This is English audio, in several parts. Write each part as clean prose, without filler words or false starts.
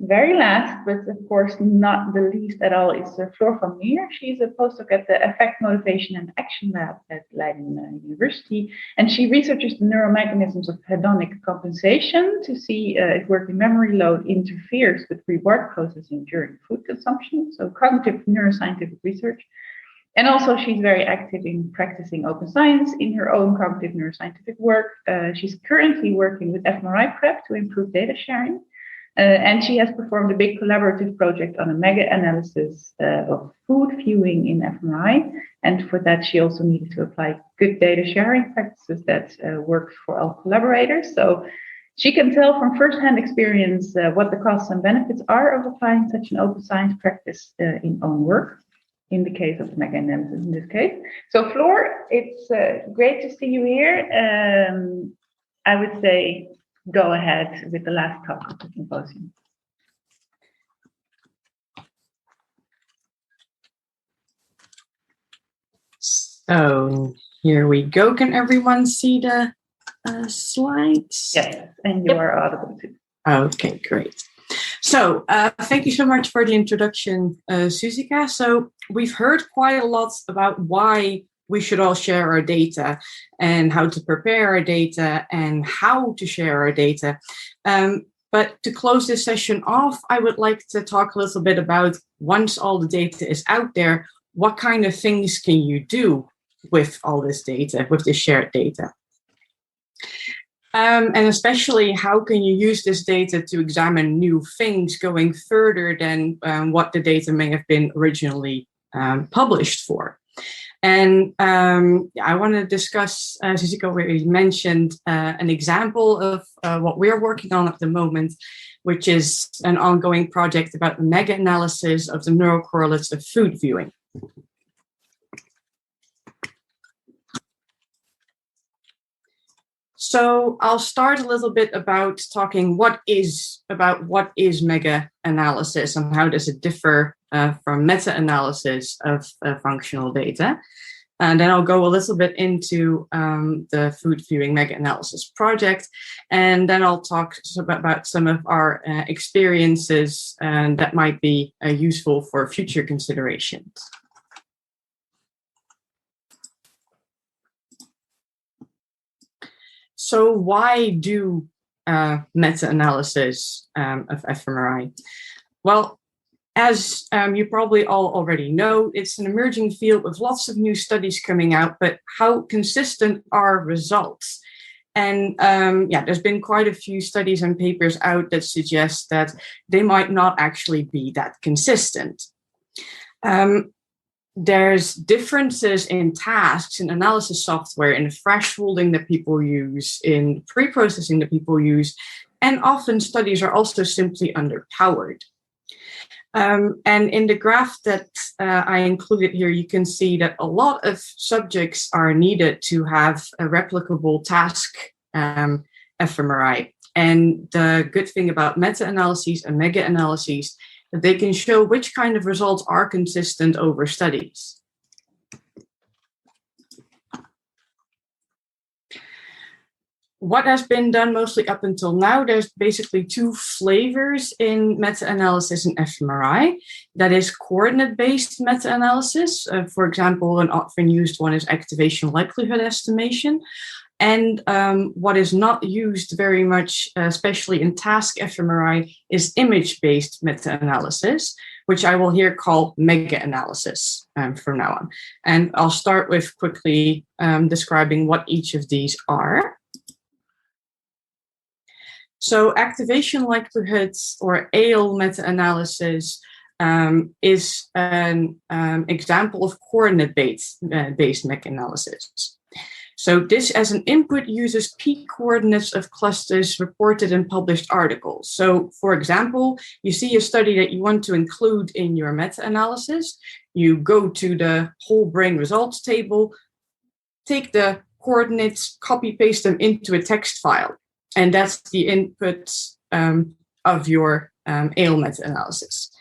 very last, but of course not the least at all, is Floor van Meer. She's a postdoc at the Affect, Motivation and Action Lab at Leiden University, and she researches the neuromechanisms of hedonic compensation to see if working memory load interferes with reward processing during food consumption, so cognitive neuroscientific research. And also, she's very active in practicing open science in her own cognitive neuroscientific work. She's currently working with fMRI Prep to improve data sharing. And she has performed a big collaborative project on a mega-analysis of food viewing in fMRI. And for that, she also needed to apply good data sharing practices that work for all collaborators. So she can tell from firsthand experience what the costs and benefits are of applying such an open science practice in own work, in the case of Megaanalysis in this case. So Floor, it's great to see you here. I would say go ahead with the last talk of the symposium. So here we go. Can everyone see the slides? Yes, and you are audible too. Okay, great. So thank you so much for the introduction, Susika. So we've heard quite a lot about why we should all share our data and how to prepare our data and how to share our data. But to close this session off, I would like to talk a little bit about, once all the data is out there, what kind of things can you do with all this data, with this shared data? And especially, how can you use this data to examine new things going further than what the data may have been originally published for? And I want to discuss, Susika already mentioned, an example of what we're working on at the moment, which is an ongoing project about the mega-analysis of the neural correlates of food viewing. So I'll start a little bit about talking what is mega-analysis and how does it differ from meta-analysis of functional data. And then I'll go a little bit into the food viewing mega-analysis project. And then I'll talk about some of our experiences that might be useful for future considerations. So why do meta-analysis of fMRI? Well, as you probably all already know, it's an emerging field with lots of new studies coming out, but how consistent are results? And there's been quite a few studies and papers out that suggest that they might not actually be that consistent. There's differences in tasks in analysis software, in the thresholding that people use, in pre-processing that people use, and often studies are also simply underpowered. And in the graph that I included here, you can see that a lot of subjects are needed to have a replicable task fMRI. And the good thing about meta-analyses and mega-analyses, that they can show which kind of results are consistent over studies. What has been done mostly up until now, there's basically two flavors in meta-analysis and fMRI. That is coordinate-based meta-analysis. For example, an often used one is activation likelihood estimation. And what is not used very much, especially in task fMRI, is image-based meta-analysis, which I will here call mega-analysis from now on. And I'll start with quickly describing what each of these are. So activation likelihoods, or ALE meta-analysis, is an example of coordinate-based mega-analysis. So this, as an input, uses peak coordinates of clusters reported in published articles. So, for example, you see a study that you want to include in your meta-analysis. You go to the whole brain results table, take the coordinates, copy-paste them into a text file. And that's the input of your ALE meta-analysis.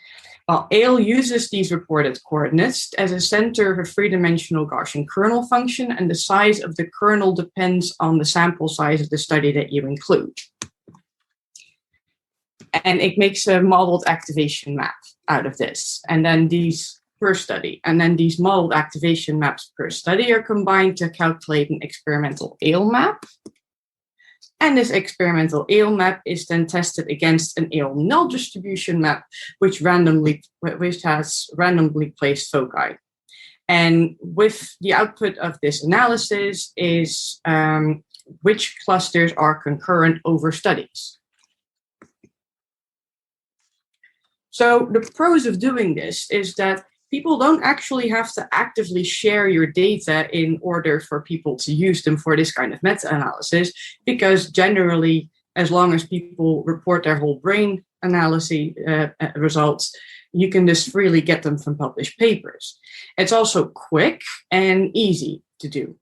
Well, ALE uses these reported coordinates as a center of a three-dimensional Gaussian kernel function, and the size of the kernel depends on the sample size of the study that you include. And it makes a modeled activation map out of this. And then these per study. And then these modeled activation maps per study are combined to calculate an experimental ale map. And this experimental ale map is then tested against an ale null distribution map, which has randomly placed foci. And with the output of this analysis is which clusters are concurrent over studies. So the pros of doing this is that people don't actually have to actively share your data in order for people to use them for this kind of meta-analysis, because generally, as long as people report their whole brain analysis results, you can just freely get them from published papers. It's also quick and easy to do.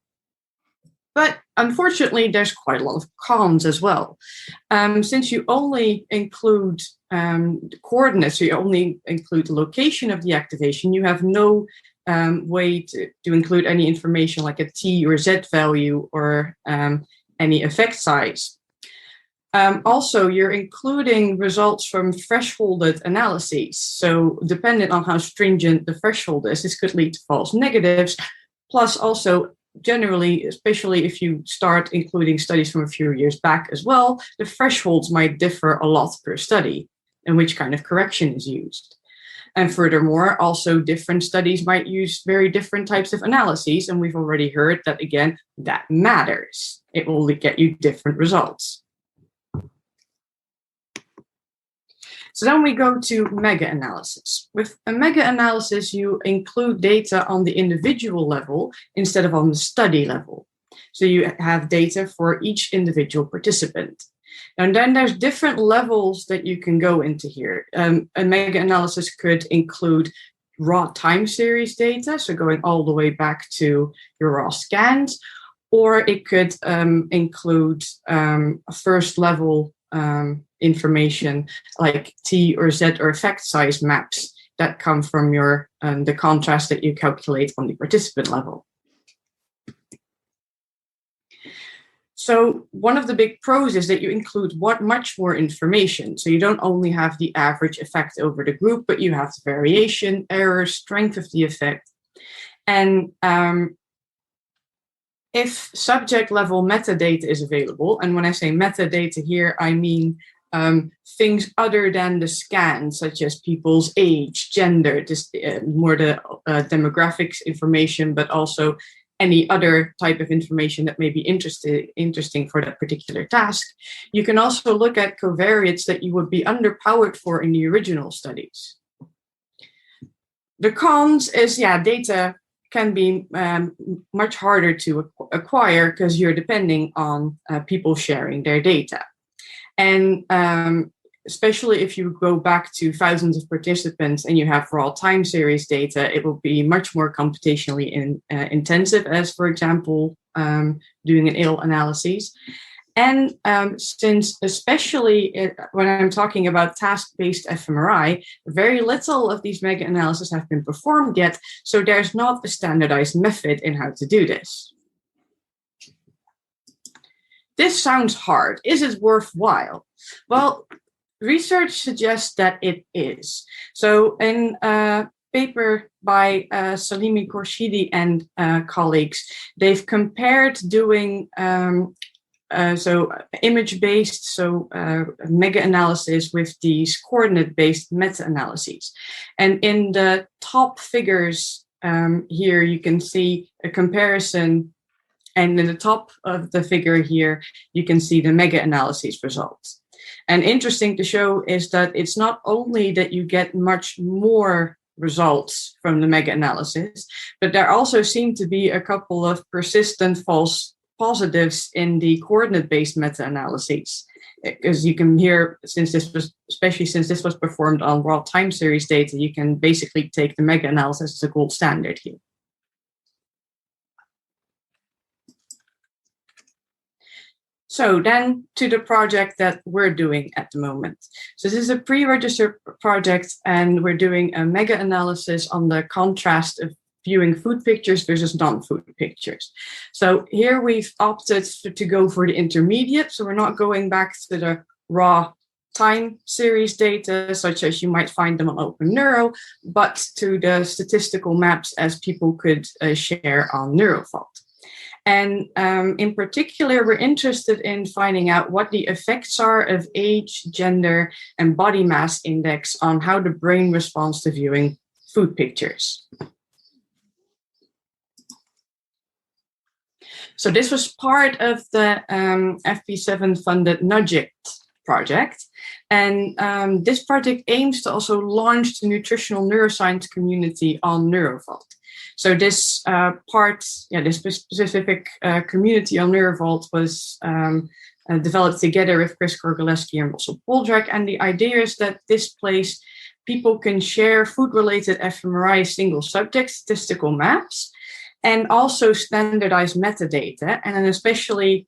But unfortunately, there's quite a lot of cons as well. Since you only include the coordinates, so you only include the location of the activation, you have no way to include any information like a T or Z value or any effect size. Also, you're including results from thresholded analyses. So depending on how stringent the threshold is, this could lead to false negatives. Plus also, generally, especially if you start including studies from a few years back as well, the thresholds might differ a lot per study and which kind of correction is used. And furthermore, also different studies might use very different types of analyses. And we've already heard that, again, that matters. It will get you different results. So then we go to mega-analysis. With a mega-analysis, you include data on the individual level instead of on the study level. So you have data for each individual participant. And then there's different levels that you can go into here. A mega-analysis could include raw time series data, so going all the way back to your raw scans, or it could include first level information like T or Z or effect size maps that come from your the contrast that you calculate on the participant level. So one of the big pros is that you include much more information. So you don't only have the average effect over the group, but you have the variation, error, strength of the effect. And if subject level metadata is available, and when I say metadata here, I mean things other than the scan, such as people's age, gender, just more the demographics information, but also any other type of information that may be interesting for that particular task. You can also look at covariates that you would be underpowered for in the original studies. The cons is, data can be much harder to acquire because you're depending on people sharing their data. And especially if you go back to thousands of participants and you have raw time series data, it will be much more computationally intensive as, for example, doing an ill analysis. And since especially when I'm talking about task-based fMRI, very little of these mega-analyses have been performed yet, so there's not a standardized method in how to do this. This sounds hard. Is it worthwhile? Well, research suggests that it is. So in a paper by Salimi Khorshidi and colleagues, they've compared doing image-based, mega-analysis with these coordinate-based meta-analyses. And in the top figures here, you can see a comparison. And in the top of the figure here, you can see the mega-analysis results. And interesting to show is that it's not only that you get much more results from the mega-analysis, but there also seem to be a couple of persistent false positives in the coordinate-based meta-analyses. Because you can hear, especially since this was performed on raw time series data, you can basically take the mega-analysis as a gold standard here. So then to the project that we're doing at the moment. So this is a pre-registered project, and we're doing a mega-analysis on the contrast of viewing food pictures versus non-food pictures. So here we've opted to go for the intermediate. So we're not going back to the raw time series data, such as you might find them on OpenNeuro, but to the statistical maps as people could share on NeuroVault. And in particular, we're interested in finding out what the effects are of age, gender, and body mass index on how the brain responds to viewing food pictures. So this was part of the FP7-funded NUDGIT project. And this project aims to also launch the nutritional neuroscience community on NeuroVault. So this this specific community on NeuroVault was developed together with Chris Gorgaleski and Russell Poldrack. And the idea is that this place, people can share food-related fMRI single subject statistical maps and also standardized metadata. And then especially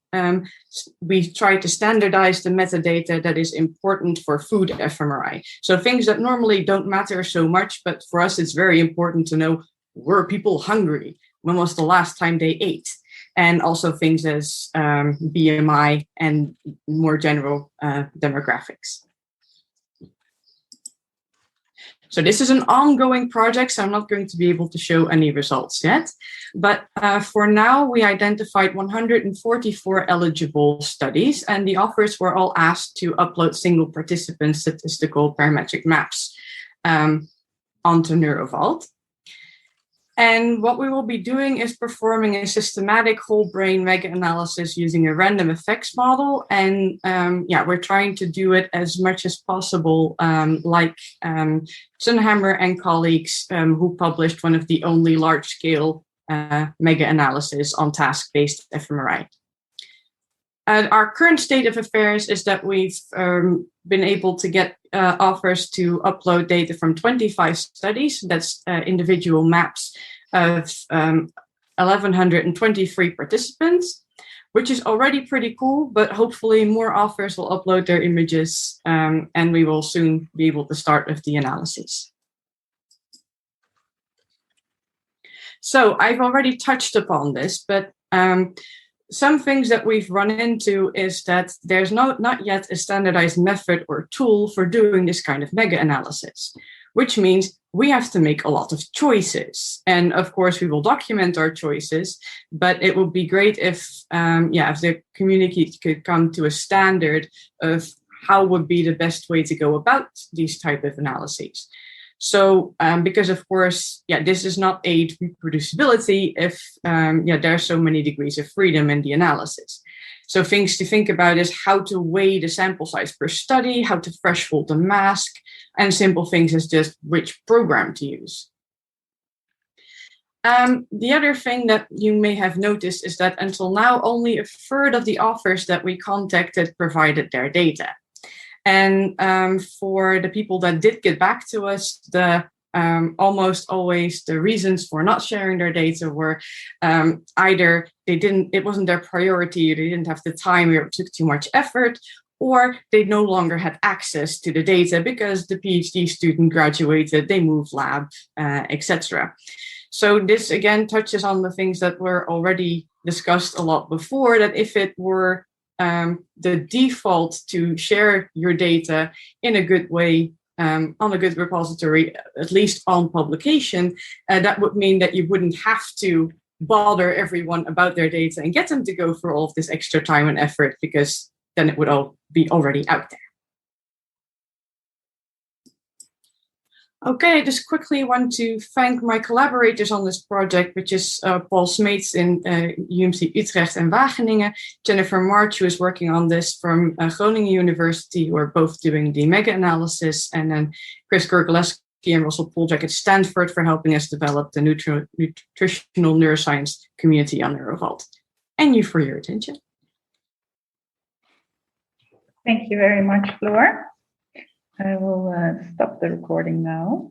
we try to standardize the metadata that is important for food fMRI. So things that normally don't matter so much, but for us it's very important to know, were people hungry? When was the last time they ate? And also things as BMI and more general demographics. So this is an ongoing project, so I'm not going to be able to show any results yet. But for now, we identified 144 eligible studies, and the authors were all asked to upload single participant statistical parametric maps onto NeuroVault. And what we will be doing is performing a systematic whole brain mega-analysis using a random effects model. And we're trying to do it as much as possible, like Sunhammer and colleagues who published one of the only large-scale mega-analysis on task-based fMRI. Our current state of affairs is that we've been able to get authors to upload data from 25 studies. That's individual maps of 1,123 participants, which is already pretty cool, but hopefully more authors will upload their images and we will soon be able to start with the analysis. So I've already touched upon this, but some things that we've run into is that there's not yet a standardized method or tool for doing this kind of mega-analysis, which means we have to make a lot of choices. And of course, we will document our choices, but it would be great if the community could come to a standard of how would be the best way to go about these type of analyses. So, because of course, this is not aid reproducibility if there are so many degrees of freedom in the analysis. So things to think about is how to weigh the sample size per study, how to threshold the mask, and simple things as just which program to use. The other thing that you may have noticed is that until now, only a third of the authors that we contacted provided their data. And for the people that did get back to us, almost always the reasons for not sharing their data were either it wasn't their priority, they didn't have the time, or it took too much effort, or they no longer had access to the data because the PhD student graduated, they moved lab, etc. So this again touches on the things that were already discussed a lot before, that if it were the default to share your data in a good way on a good repository, at least on publication, that would mean that you wouldn't have to bother everyone about their data and get them to go through all of this extra time and effort, because then it would all be already out there. Okay, I just quickly want to thank my collaborators on this project, which is Paul Smeets in UMC Utrecht and Wageningen, Jennifer March, who is working on this from Groningen University, who are both doing the mega-analysis, and then Chris Gorgaleski and Russell Poldrack at Stanford for helping us develop the nutritional neuroscience community on NeuroVault. And you for your attention. Thank you very much, Floor. I will stop the recording now.